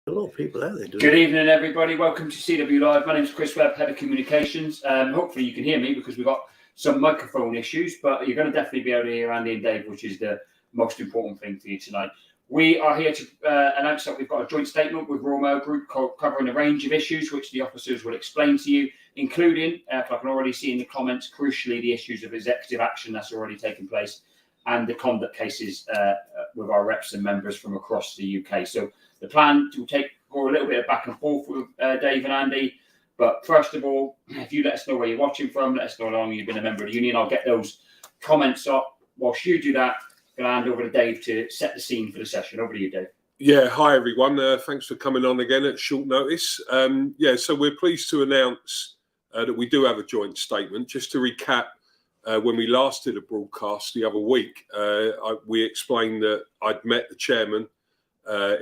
A lot of people out there doing Good evening, everybody. Welcome to CW Live. My name is Chris Webb, Head of Communications. Hopefully you can hear me because we've got some microphone issues, but you're going to definitely be able to hear Andy and Dave, which is the most important thing for you tonight. We are here to announce that we've got a joint statement with Royal Mail Group covering a range of issues which the officers will explain to you, including, if I can already see in the comments, crucially the issues of executive action that's already taken place and the conduct cases with our reps and members from across the UK. So the plan to go a little bit of back and forth with Dave and Andy. But first of all, if you let us know where you're watching from, let us know how long you've been a member of the union. I'll get those comments up. Whilst you do that, I'm going to hand over to Dave to set the scene for the session. Over to you, Dave. Yeah, hi everyone. Thanks for coming on again at short notice. So we're pleased to announce that we do have a joint statement. Just to recap, when we last did a broadcast the other week, we explained that I'd met the chairman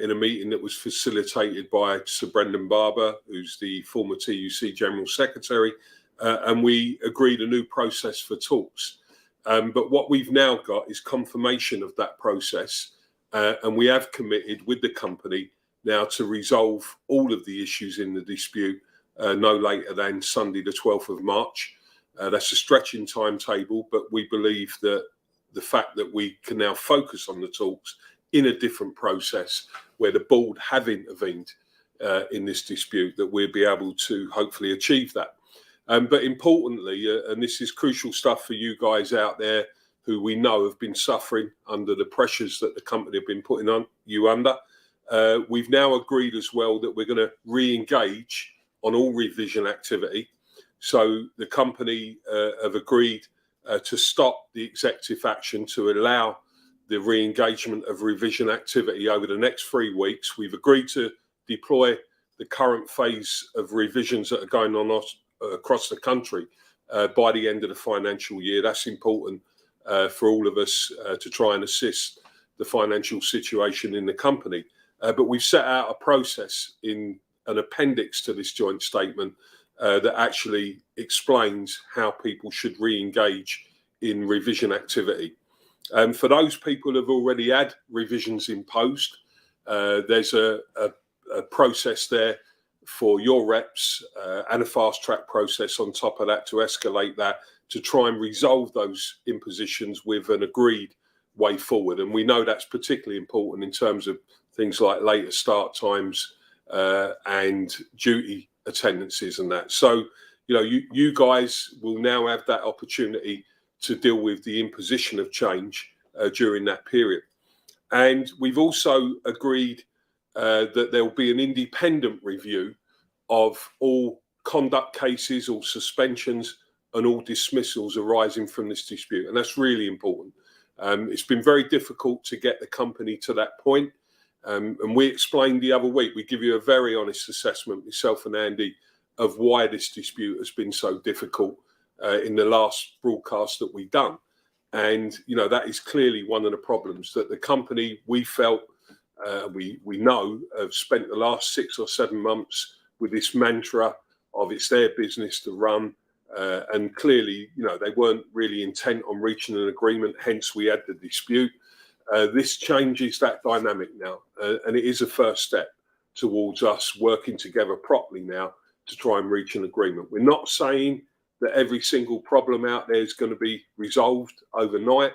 in a meeting that was facilitated by Sir Brendan Barber, who's the former TUC General Secretary, and we agreed a new process for talks. But what we've now got is confirmation of that process, and we have committed with the company now to resolve all of the issues in the dispute no later than Sunday the 12th of March. That's a stretching timetable, but we believe that the fact that we can now focus on the talks in a different process where the board have intervened in this dispute, that we'll be able to hopefully achieve that. But importantly, and this is crucial stuff for you guys out there who we know have been suffering under the pressures that the company have been putting on you under, we've now agreed as well that we're going to re-engage on all revision activity. So the company have agreed to stop the executive action to allow the re-engagement of revision activity over the next 3 weeks. We've agreed to deploy the current phase of revisions that are going on across the country by the end of the financial year. That's important for all of us to try and assist the financial situation in the company. But we've set out a process in an appendix to this joint statement that actually explains how people should re-engage in revision activity. For those people who have already had revisions imposed, there's a process there for your reps and a fast track process on top of that to escalate that, to try and resolve those impositions with an agreed way forward. And we know that's particularly important in terms of things like later start times and duty attendances and that. So, you know, you guys will now have that opportunity to deal with the imposition of change during that period. And we've also agreed that there will be an independent review of all conduct cases, all suspensions and all dismissals arising from this dispute. And that's really important. It's been very difficult to get the company to that point. And we explained the other week, we give you a very honest assessment, myself and Andy, of why this dispute has been so difficult in the last broadcast that we've done. And, you know, that is clearly one of the problems that the company, we felt, we know, have spent the last 6 or 7 months with this mantra of it's their business to run. And clearly, you know, they weren't really intent on reaching an agreement, hence we had the dispute. This changes that dynamic now, and it is a first step towards us working together properly now to try and reach an agreement. We're not saying that every single problem out there is going to be resolved overnight,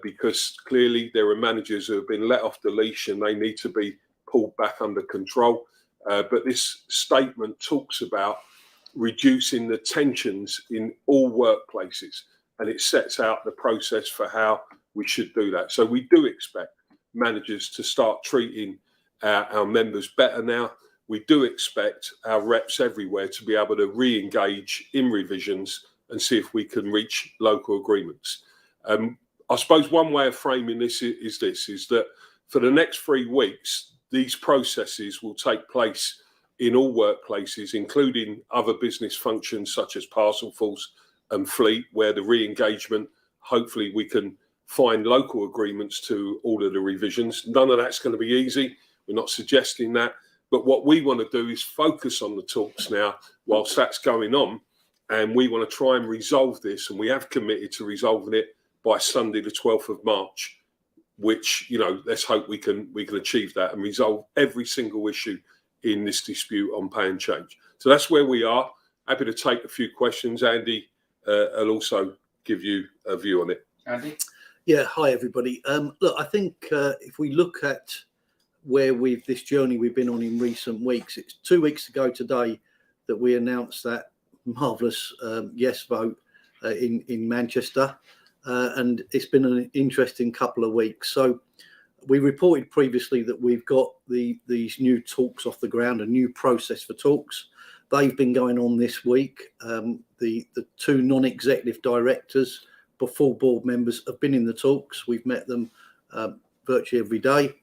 because clearly there are managers who have been let off the leash and they need to be pulled back under control. But this statement talks about reducing the tensions in all workplaces, and it sets out the process for how we should do that. So we do expect managers to start treating our members better now. We do expect our reps everywhere to be able to re-engage in revisions and see if we can reach local agreements. I suppose one way of framing this is that for the next 3 weeks, these processes will take place in all workplaces, including other business functions such as Parcelforce and Fleet, where the re-engagement, hopefully we can find local agreements to all of the revisions. None of that's going to be easy. We're not suggesting that. But what we want to do is focus on the talks now whilst that's going on. And we want to try and resolve this. And we have committed to resolving it by Sunday, the 12th of March, which, you know, let's hope we can achieve that and resolve every single issue in this dispute on pay and change. So that's where we are. Happy to take a few questions. Andy will also give you a view on it. Andy? Yeah, hi everybody. Look, I think if we look at where this journey we've been on in recent weeks, it's 2 weeks ago today that we announced that marvellous yes vote in Manchester, and it's been an interesting couple of weeks. So we reported previously that we've got these new talks off the ground, a new process for talks. They've been going on this week. The 2 non-executive directors, but full board members, have been in the talks. We've met them virtually every day,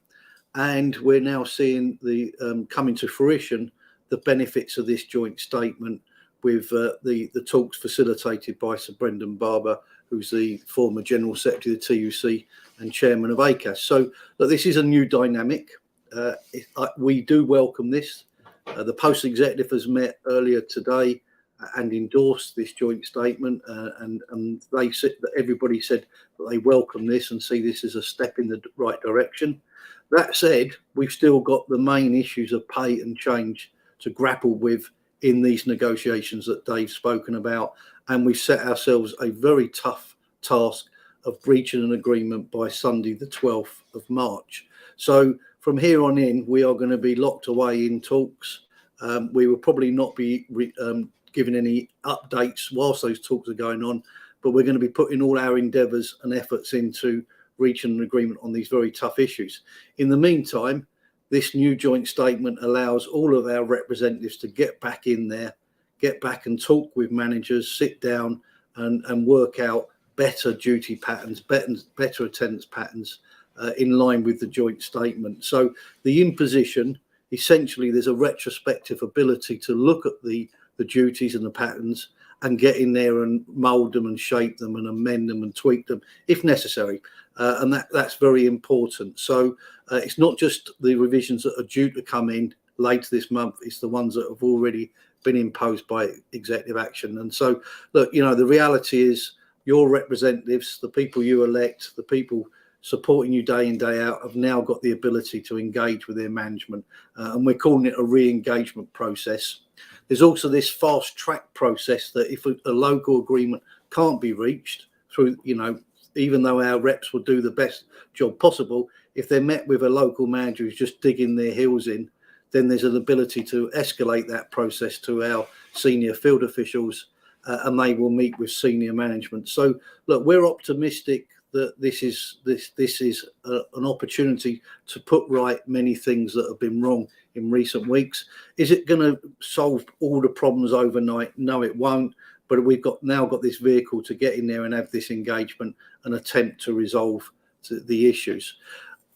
and we're now seeing the coming to fruition the benefits of this joint statement with the talks facilitated by Sir Brendan Barber, who's the former General Secretary of the TUC and Chairman of ACAS. So look, this is a new dynamic. We do welcome this. The Post Executive has met earlier today and endorsed this joint statement, and they said that everybody said that they welcome this and see this as a step in the right direction. That said, we've still got the main issues of pay and change to grapple with in these negotiations that Dave's spoken about, and we've set ourselves a very tough task of reaching an agreement by Sunday the 12th of March. So from here on in, we are going to be locked away in talks. We will probably not be giving any updates whilst those talks are going on, but we're going to be putting all our endeavours and efforts into reaching an agreement on these very tough issues. In the meantime, this new joint statement allows all of our representatives to get back in there, get back and talk with managers, sit down and work out better duty patterns, better attendance patterns in line with the joint statement. So the imposition, essentially, there's a retrospective ability to look at the duties and the patterns and get in there and mould them and shape them and amend them and tweak them if necessary. And that's very important. So it's not just the revisions that are due to come in later this month, it's the ones that have already been imposed by executive action. And so, look, the reality is your representatives, the people you elect, the people supporting you day in, day out, have now got the ability to engage with their management. And we're calling it a re-engagement process. There's also this fast track process that if a local agreement can't be reached through, even though our reps will do the best job possible, if they're met with a local manager who's just digging their heels in, then there's an ability to escalate that process to our senior field officials and they will meet with senior management. So, look, we're optimistic that this is an opportunity to put right many things that have been wrong in recent weeks. Is it going to solve all the problems overnight? No, it won't. But we've now got this vehicle to get in there and have this engagement and attempt to resolve the issues.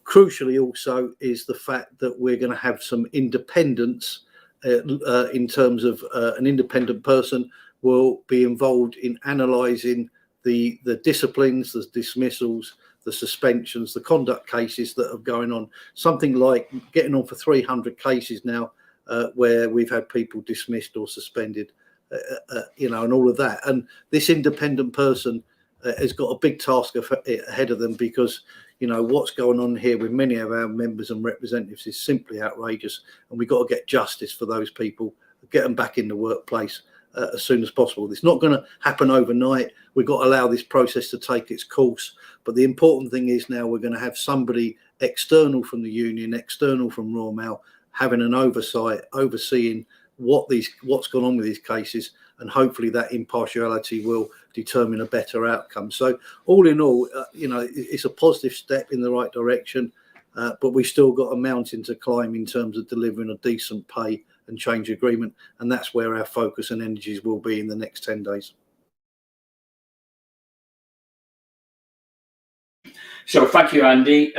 Crucially, also, is the fact that we're going to have some independence in terms of an independent person will be involved in analysing the disciplines, the dismissals, the suspensions, the conduct cases that are going on. Something like getting on for 300 cases now where we've had people dismissed or suspended, and all of that. And this independent person has got a big task ahead of them because, what's going on here with many of our members and representatives is simply outrageous. And we've got to get justice for those people, get them back in the workplace as soon as possible. It's not going to happen overnight. We've got to allow this process to take its course. But the important thing is now we're going to have somebody external from the union, external from Royal Mail, having an oversight, overseeing what's gone on with these cases, and hopefully that impartiality will determine a better outcome. So all in all, it's a positive step in the right direction, but we've still got a mountain to climb in terms of delivering a decent pay and change agreement, and that's where our focus and energies will be in the next 10 days. So thank you, Andy.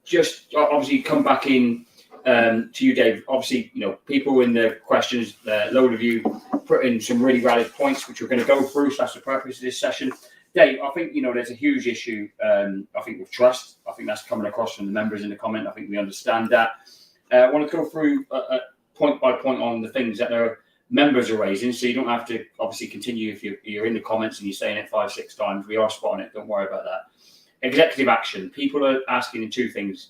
Just obviously come back in to you, Dave. Obviously, people in the questions, a load of you put in some really valid points, which we're going to go through. So that's the purpose of this session. Dave, I think, there's a huge issue, I think, with trust. I think that's coming across from the members in the comment. I think we understand that. I want to go through point by point on the things that our members are raising, so you don't have to obviously continue if you're in the comments and you're saying it 5-6 times. We are spotting it. Don't worry about that. Executive action. People are asking in two things.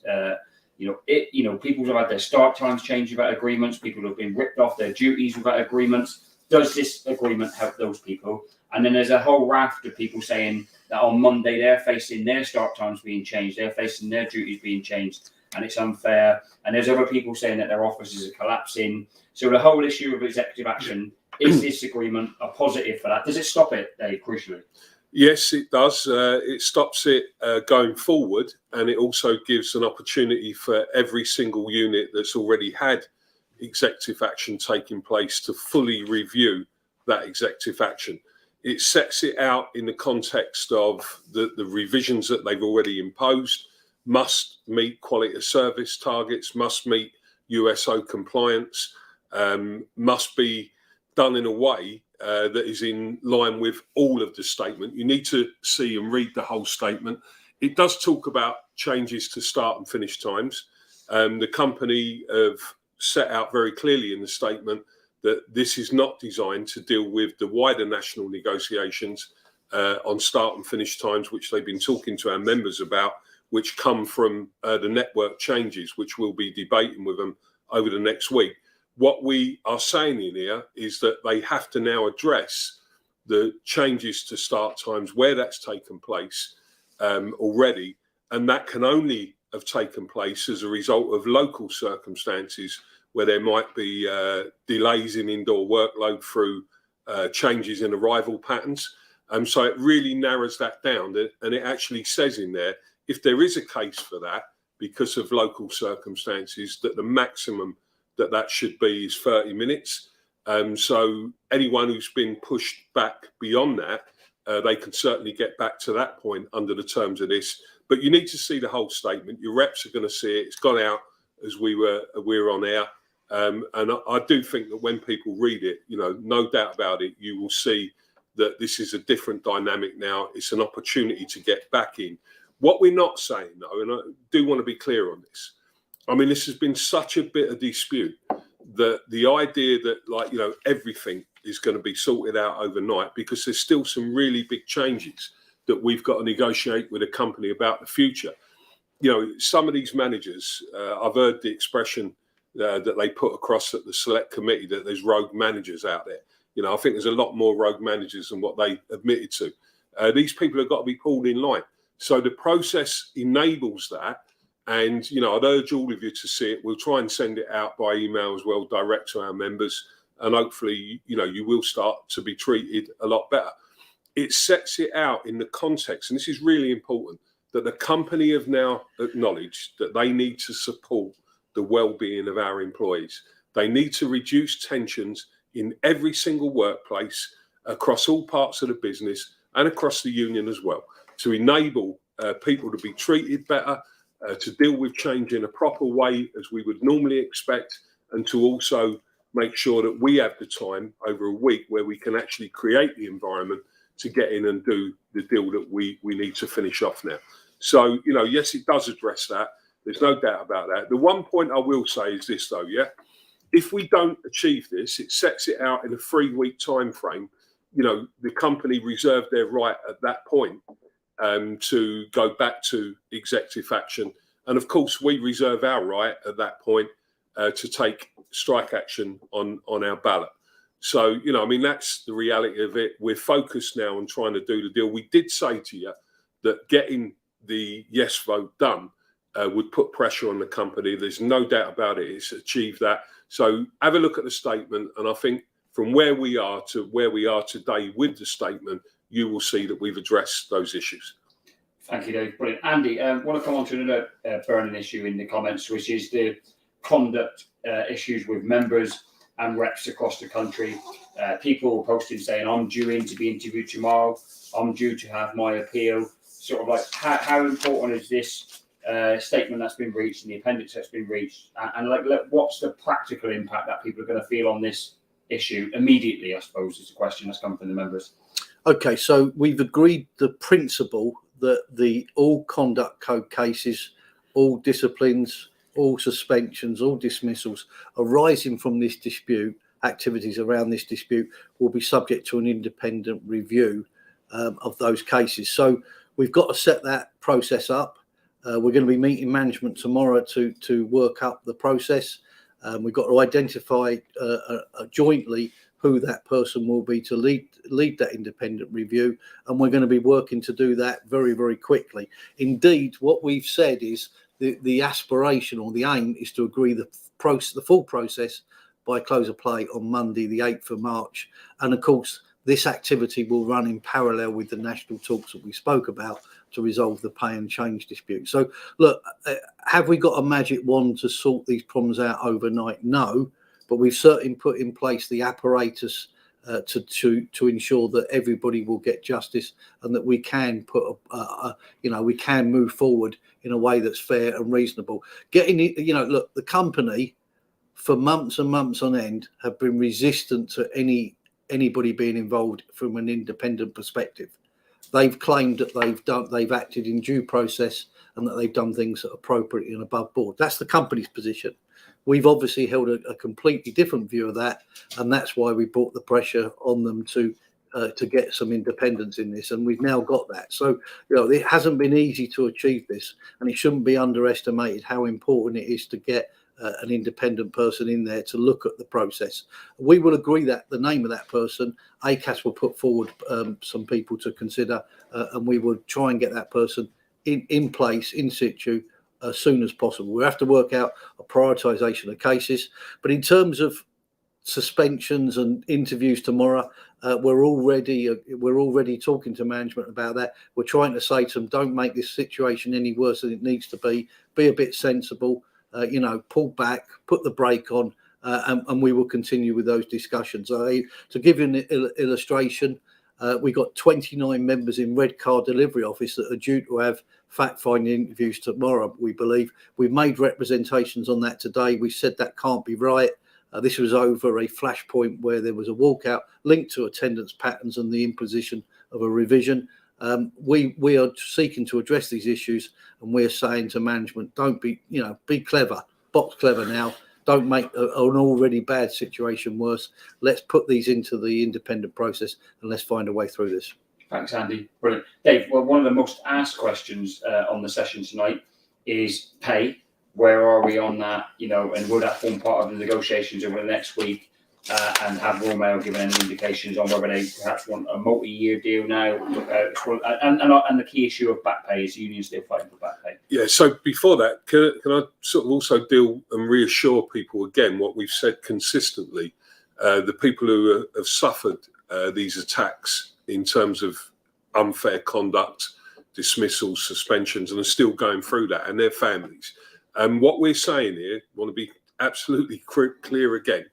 People have had their start times changed without agreements. People have been ripped off their duties without agreements. Does this agreement help those people? And then there's a whole raft of people saying that on Monday they're facing their start times being changed, they're facing their duties being changed, and it's unfair. And there's other people saying that their offices are collapsing. So the whole issue of executive action, is this agreement a positive for that? Does it stop it, Dave, crucially? Yes, it does. It stops it going forward, and it also gives an opportunity for every single unit that's already had executive action taking place to fully review that executive action. It sets it out in the context of the revisions that they've already imposed, must meet quality of service targets, must meet USO compliance, must be done in a way that is in line with all of the statement. You need to see and read the whole statement. It does talk about changes to start and finish times. The company have set out very clearly in the statement that this is not designed to deal with the wider national negotiations on start and finish times, which they've been talking to our members about, which come from the network changes, which we'll be debating with them over the next week. What we are saying in here is that they have to now address the changes to start times where that's taken place already, and that can only have taken place as a result of local circumstances where there might be delays in indoor workload through changes in arrival patterns. So it really narrows that down, and it actually says in there, if there is a case for that, because of local circumstances, that the maximum that should be is 30 minutes. So anyone who's been pushed back beyond that, they can certainly get back to that point under the terms of this. But you need to see the whole statement. Your reps are going to see it. It's gone out as we're on air. And I do think that when people read it, no doubt about it, you will see that this is a different dynamic now. It's an opportunity to get back in. What we're not saying, though, and I do want to be clear on this, I mean, this has been such a bit of dispute that the idea that, everything is going to be sorted out overnight, because there's still some really big changes that we've got to negotiate with a company about the future. Some of these managers, I've heard the expression that they put across at the select committee that there's rogue managers out there. I think there's a lot more rogue managers than what they admitted to. These people have got to be pulled in line. So the process enables that. And, I'd urge all of you to see it. We'll try and send it out by email as well, direct to our members. And hopefully, you will start to be treated a lot better. It sets it out in the context, and this is really important, that the company have now acknowledged that they need to support the well-being of our employees. They need to reduce tensions in every single workplace, across all parts of the business and across the union as well, to enable people to be treated better, to deal with change in a proper way as we would normally expect, and to also make sure that we have the time over a week where we can actually create the environment to get in and do the deal that we need to finish off now. So, yes, it does address that. There's no doubt about that. The one point I will say is this, though, if we don't achieve this, it sets it out in a 3-week time frame. The company reserved their right at that point to go back to executive action. And of course, we reserve our right at that point to take strike action on our ballot. So, that's the reality of it. We're focused now on trying to do the deal. We did say to you that getting the yes vote done would put pressure on the company. There's no doubt about it. It's achieved that. So have a look at the statement. And I think from where we are to where we are today with the statement, you will see that we've addressed those issues. Thank you, Dave. Brilliant. Andy, I want to come on to another burning issue in the comments, which is the conduct issues with members and reps across the country. People posting saying, I'm due in to be interviewed tomorrow. I'm due to have my appeal. Sort of like, how important is this statement that's been reached and the appendix that's been reached? And what's the practical impact that people are going to feel on this issue immediately, I suppose, is the question that's come from the members. Okay, so we've agreed the principle that the all conduct code cases, all disciplines, all suspensions, all dismissals arising from this dispute, activities around this dispute, will be subject to an independent review of those cases. So we've got to set that process up. We're going to be meeting management tomorrow to work up the process. We've got to identify jointly who that person will be to lead that independent review, and we're going to be working to do that very, very quickly. Indeed, what we've said is the aspiration or the aim is to agree the full process by close of play on Monday, the 8th of March. And of course, this activity will run in parallel with the national talks that we spoke about to resolve the pay and change dispute. So, look, have we got a magic wand to sort these problems out overnight? No, but we've certainly put in place the apparatus to ensure that everybody will get justice and that we can we can move forward in a way that's fair and reasonable. Look, the company for months and months on end have been resistant to anybody being involved from an independent perspective. They've claimed that they've acted in due process and that they've done things appropriately and above board. That's the company's position. We've obviously held a completely different view of that, and that's why we brought the pressure on them to get some independence in this, and we've now got that. So, it hasn't been easy to achieve this, and it shouldn't be underestimated how important it is to get an independent person in there to look at the process. We will agree that the name of that person, ACAS will put forward some people to consider, and we will try and get that person in place, in situ, as soon as possible. We have to work out a prioritisation of cases. But in terms of suspensions and interviews tomorrow, We're already talking to management about that. We're trying to say to them, don't make this situation any worse than it needs to be. Be a bit sensible. Pull back, put the brake on, and we will continue with those discussions. To give you an illustration, we got 29 members in Redcar Delivery Office that are due to have fact-finding interviews tomorrow, we believe. We've made representations on that today. We said that can't be right. This was over a flashpoint where there was a walkout linked to attendance patterns and the imposition of a revision. We are seeking to address these issues, and we're saying to management, don't be clever, box clever now. Don't make an already bad situation worse. Let's put these into the independent process and let's find a way through this. Thanks, Andy. Brilliant. Dave, well, one of the most asked questions on the session tonight is pay. Where are we on that? And will that form part of the negotiations over the next week? And have Royal Mail given any indications on whether they perhaps want a multi-year deal now? And the key issue of back pay, is the union still fighting for back pay? Yeah, so before that, can I sort of also deal and reassure people again what we've said consistently? The people who have suffered these attacks in terms of unfair conduct, dismissals, suspensions, and are still going through that, and their families. And what we're saying here, want to be absolutely clear again,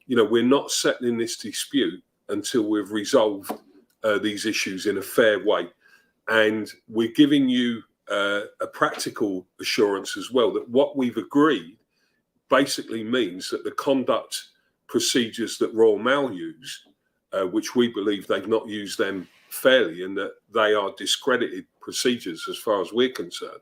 we're not settling this dispute until we've resolved these issues in a fair way. And we're giving you a practical assurance as well that what we've agreed basically means that the conduct procedures that Royal Mail use, which we believe they've not used them fairly and that they are discredited procedures as far as we're concerned,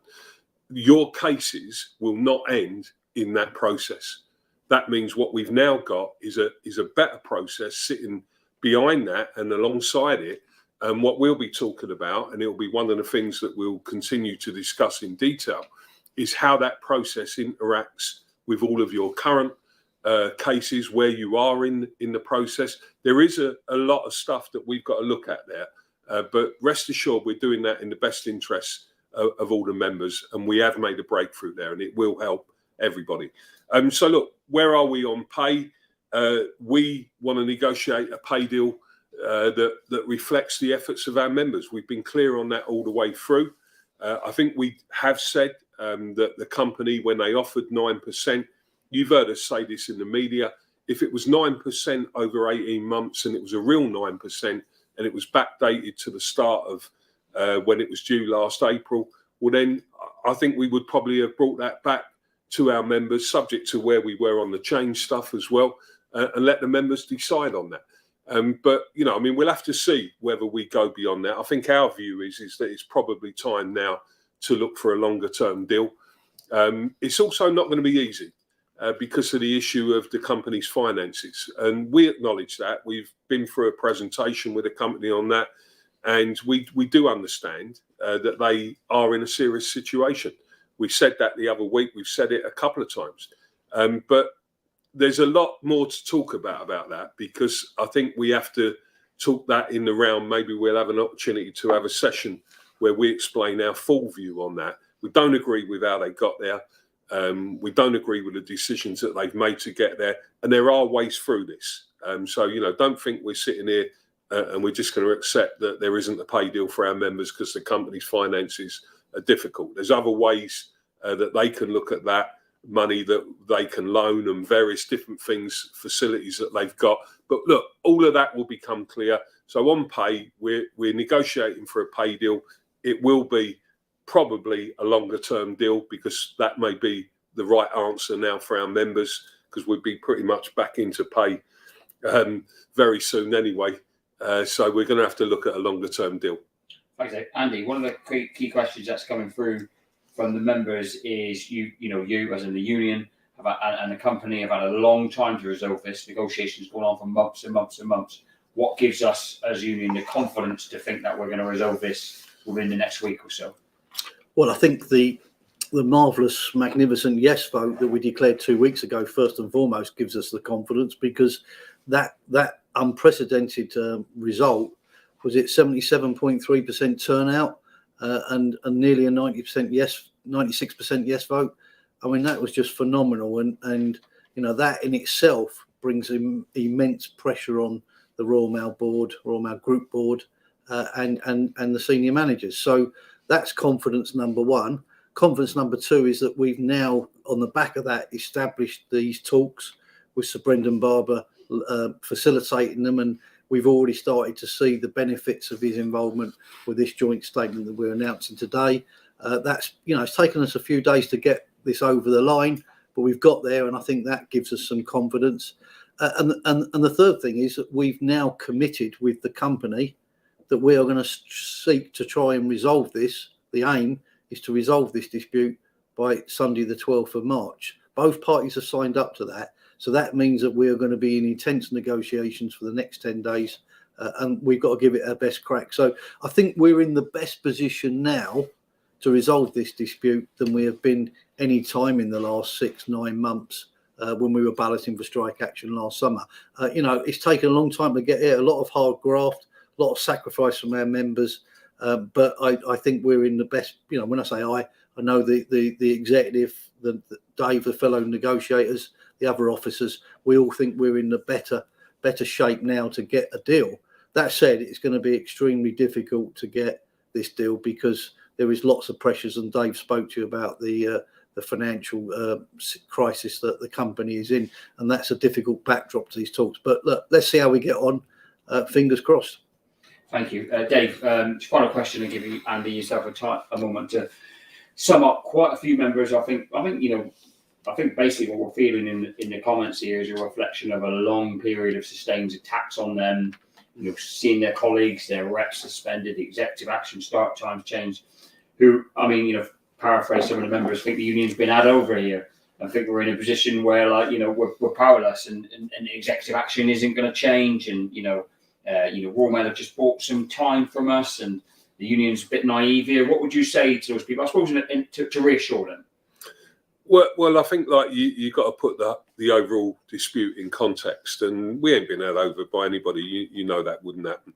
your cases will not end in that process. That means what we've now got is a better process sitting behind that and alongside it. And what we'll be talking about, and it'll be one of the things that we'll continue to discuss in detail, is how that process interacts with all of your current cases, where you are in the process. There is a lot of stuff that we've got to look at there, but rest assured we're doing that in the best interests of all the members, and we have made a breakthrough there, and it will help everybody. So look, where are we on pay? We want to negotiate a pay deal that reflects the efforts of our members. We've been clear on that all the way through. I think we have said that the company, when they offered 9%, you've heard us say this in the media, if it was 9% over 18 months and it was a real 9% and it was backdated to the start of when it was due last April, well then I think we would probably have brought that back to our members, subject to where we were on the change stuff as well, and let the members decide on that. But, we'll have to see whether we go beyond that. I think our view is that it's probably time now to look for a longer term deal. It's also not going to be easy because of the issue of the company's finances. And we acknowledge that. We've been through a presentation with the company on that. And we do understand that they are in a serious situation. We said that the other week. We've said it a couple of times. But there's a lot more to talk about that, because I think we have to talk that in the round. Maybe we'll have an opportunity to have a session where we explain our full view on that. We don't agree with how they got there. We don't agree with the decisions that they've made to get there. And there are ways through this. So, don't think we're sitting here and we're just going to accept that there isn't a pay deal for our members because the company's finances are difficult. There's other ways that they can look at that, money that they can loan and various different things, facilities that they've got. But look, all of that will become clear. So on pay, we're negotiating for a pay deal. It will be probably a longer term deal, because that may be the right answer now for our members, because we'll be pretty much back into pay very soon anyway. So we're going to have to look at a longer term deal. Okay, Andy, one of the key questions that's coming through from the members is you as in the union and the company have had a long time to resolve this. Negotiations going on for months and months and months. What gives us as a union the confidence to think that we're going to resolve this within the next week or so? Well, I think the marvellous, magnificent yes vote that we declared 2 weeks ago, first and foremost, gives us the confidence, because that unprecedented result was it 77.3% turnout and nearly a 96% yes vote. I mean, that was just phenomenal, and that in itself brings immense pressure on the Royal Mail board, Royal Mail Group board, and the senior managers. So that's confidence number one. Confidence number two is that we've now, on the back of that, established these talks with Sir Brendan Barber, facilitating them, and we've already started to see the benefits of his involvement with this joint statement that we're announcing today. That's, it's taken us a few days to get this over the line, but we've got there, and I think that gives us some confidence. And the third thing is that we've now committed with the company that we are going to seek to try and resolve this. The aim is to resolve this dispute by Sunday, the 12th of March. Both parties have signed up to that. So that means that we are going to be in intense negotiations for the next 10 days, and we've got to give it our best crack. So I think we're in the best position now to resolve this dispute than we have been any time in the last 6-9 months when we were balloting for strike action last summer. It's taken a long time to get here, a lot of hard graft, a lot of sacrifice from our members, but I think we're in the best. When I say I know the executive, Dave, the fellow negotiators, the other officers, we all think we're in the better shape now to get a deal. That said, it's going to be extremely difficult to get this deal because there is lots of pressures, and Dave spoke to you about the financial crisis that the company is in, and that's a difficult backdrop to these talks. But look, let's see how we get on. Fingers crossed. Thank you, Dave. Final question, and give you, Andy, yourself a moment to sum up. Quite a few members, I think basically what we're feeling in the comments here is a reflection of a long period of sustained attacks on them. Seeing their colleagues, their reps suspended, executive action, start times changed. Paraphrase some of the members, think the union's been had over here. I think we're in a position where, we're powerless, and executive action isn't going to change. And Royal Mail have just bought some time from us, and the union's a bit naive here. What would you say to those people? I suppose to reassure them. Well, I think you got to put the overall dispute in context, and we ain't been held over by anybody. You know that wouldn't happen.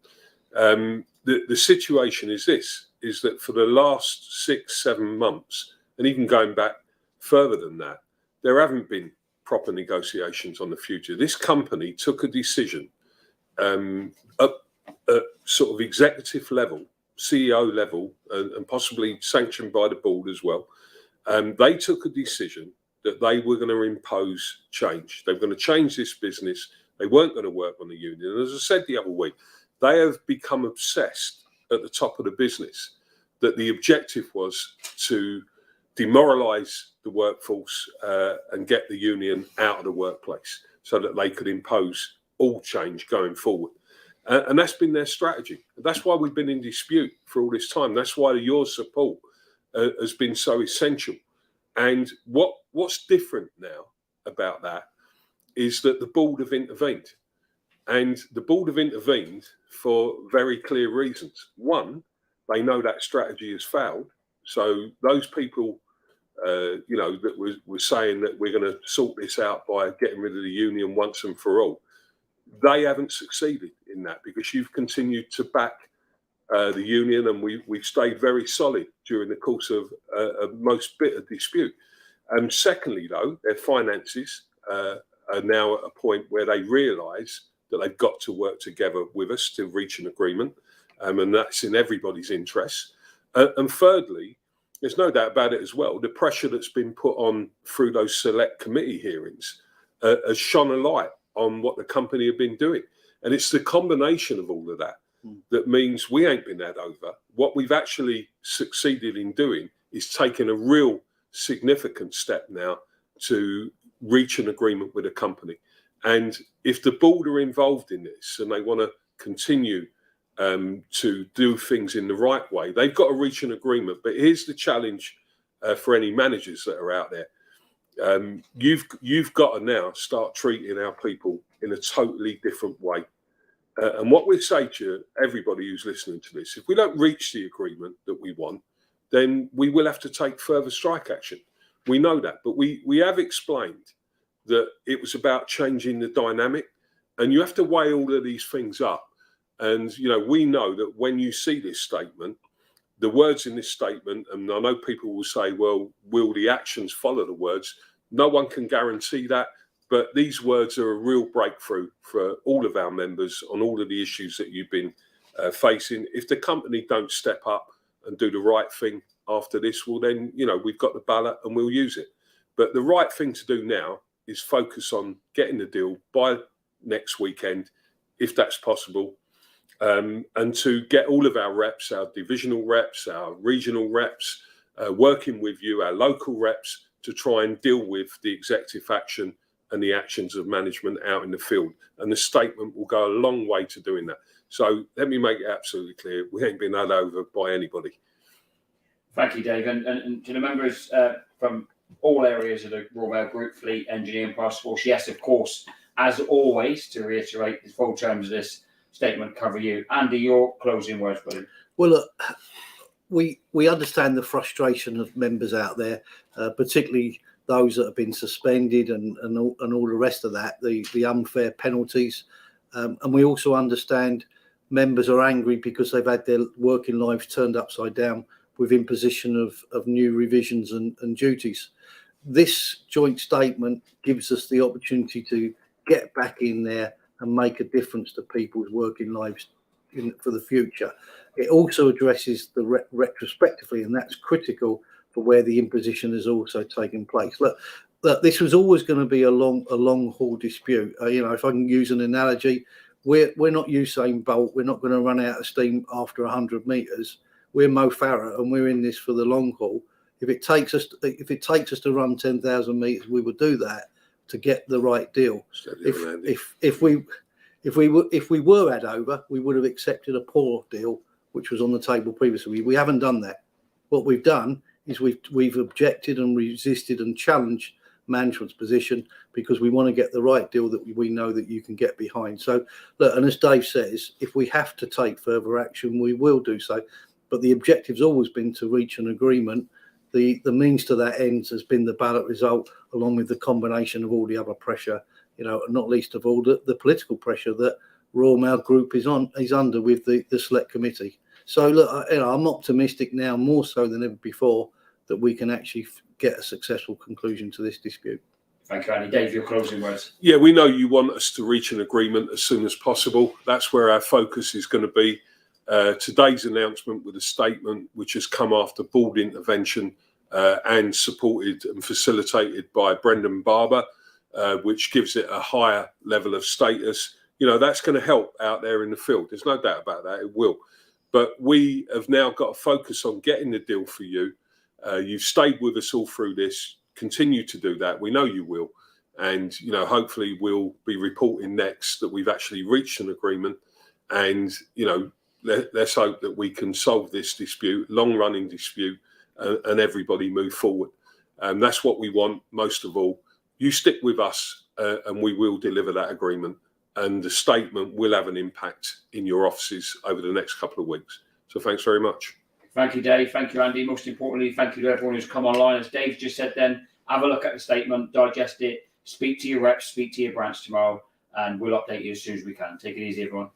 The situation is that for the last 6-7 months, and even going back further than that, there haven't been proper negotiations on the future. This company took a decision at sort of executive level, CEO level, and possibly sanctioned by the board as well. They took a decision that they were going to impose change. They were going to change this business. They weren't going to work on the union. And as I said the other week, they have become obsessed at the top of the business that the objective was to demoralise the workforce and get the union out of the workplace so that they could impose all change going forward. And that's been their strategy. That's why we've been in dispute for all this time. That's why your support has been so essential. And what's different now about that is that the board have intervened. And the board have intervened for very clear reasons. One, they know that strategy has failed. So those people, that were saying that we're going to sort this out by getting rid of the union once and for all, they haven't succeeded in that because you've continued to back the union, and we've stayed very solid during the course of a most bitter dispute. Secondly, though, their finances are now at a point where they realise that they've got to work together with us to reach an agreement, and that's in everybody's interest. And thirdly, there's no doubt about it as well, the pressure that's been put on through those select committee hearings has shone a light on what the company have been doing. And it's the combination of all of that that means we ain't been had over. What we've actually succeeded in doing is taking a real significant step now to reach an agreement with a company. And if the board are involved in this and they want to continue to do things in the right way, they've got to reach an agreement. But here's the challenge for any managers that are out there. You've got to now start treating our people in a totally different way. And what we say to everybody who's listening to this, if we don't reach the agreement that we want, then we will have to take further strike action. We know that, but we have explained that it was about changing the dynamic, and you have to weigh all of these things up. And, we know that when you see this statement, the words in this statement, and I know people will say, well, will the actions follow the words? No one can guarantee that, But these words are a real breakthrough for all of our members on all of the issues that you've been facing. If the company don't step up and do the right thing after this, well then, we've got the ballot and we'll use it. But the right thing to do now is focus on getting the deal by next weekend, if that's possible, and to get all of our reps, our divisional reps, our regional reps, working with you, our local reps, to try and deal with the executive action and the actions of management out in the field. And the statement will go a long way to doing that. So let me make it absolutely clear, we ain't been had over by anybody. Thank you, Dave. And to the members from all areas of the Royal Mail Group, Fleet, Engineering, Price Force, yes, of course, as always, to reiterate, the full terms of this statement cover you. Andy, your closing words, buddy. Well, look, we understand the frustration of members out there, particularly those that have been suspended and all the rest of that, the unfair penalties. And we also understand members are angry because they've had their working lives turned upside down with imposition of new revisions and duties. This joint statement gives us the opportunity to get back in there and make a difference to people's working lives for the future. It also addresses the retrospectively, and that's critical for where the imposition has also taken place. Look, this was always going to be a long haul dispute. If I can use an analogy, we're not Usain Bolt. We're not going to run out of steam after 100 meters. We're Mo Farah, and we're in this for the long haul. If it takes us to run 10,000 meters, we will do that to get the right deal. If we were had over, we would have accepted a poor deal, which was on the table previously. We haven't done that. What we've done is we've objected and resisted and challenged management's position because we want to get the right deal that we know that you can get behind. So look, and as Dave says, if we have to take further action, we will do so. But the objective's always been to reach an agreement. The means to that end has been the ballot result, along with the combination of all the other pressure, not least of all the political pressure that Royal Mail Group is under with the select committee. So look, I'm optimistic now more so than ever before that we can actually get a successful conclusion to this dispute. Thank you, Andy. Dave, your closing words. Yeah, we know you want us to reach an agreement as soon as possible. That's where our focus is going to be. Today's announcement with a statement which has come after board intervention and supported and facilitated by Brendan Barber, which gives it a higher level of status. That's going to help out there in the field. There's no doubt about that. It will. But we have now got to focus on getting the deal for you. You've stayed with us all through this. Continue to do that. We know you will. And, hopefully we'll be reporting next that we've actually reached an agreement. And, let's hope that we can solve this dispute, long-running dispute, and everybody move forward. That's what we want most of all. You stick with us and we will deliver that agreement. And the statement will have an impact in your offices over the next couple of weeks. So thanks very much. Thank you, Dave. Thank you, Andy. Most importantly, thank you to everyone who's come online. As Dave just said then, have a look at the statement, digest it, speak to your reps, speak to your branch tomorrow, and we'll update you as soon as we can. Take it easy, everyone.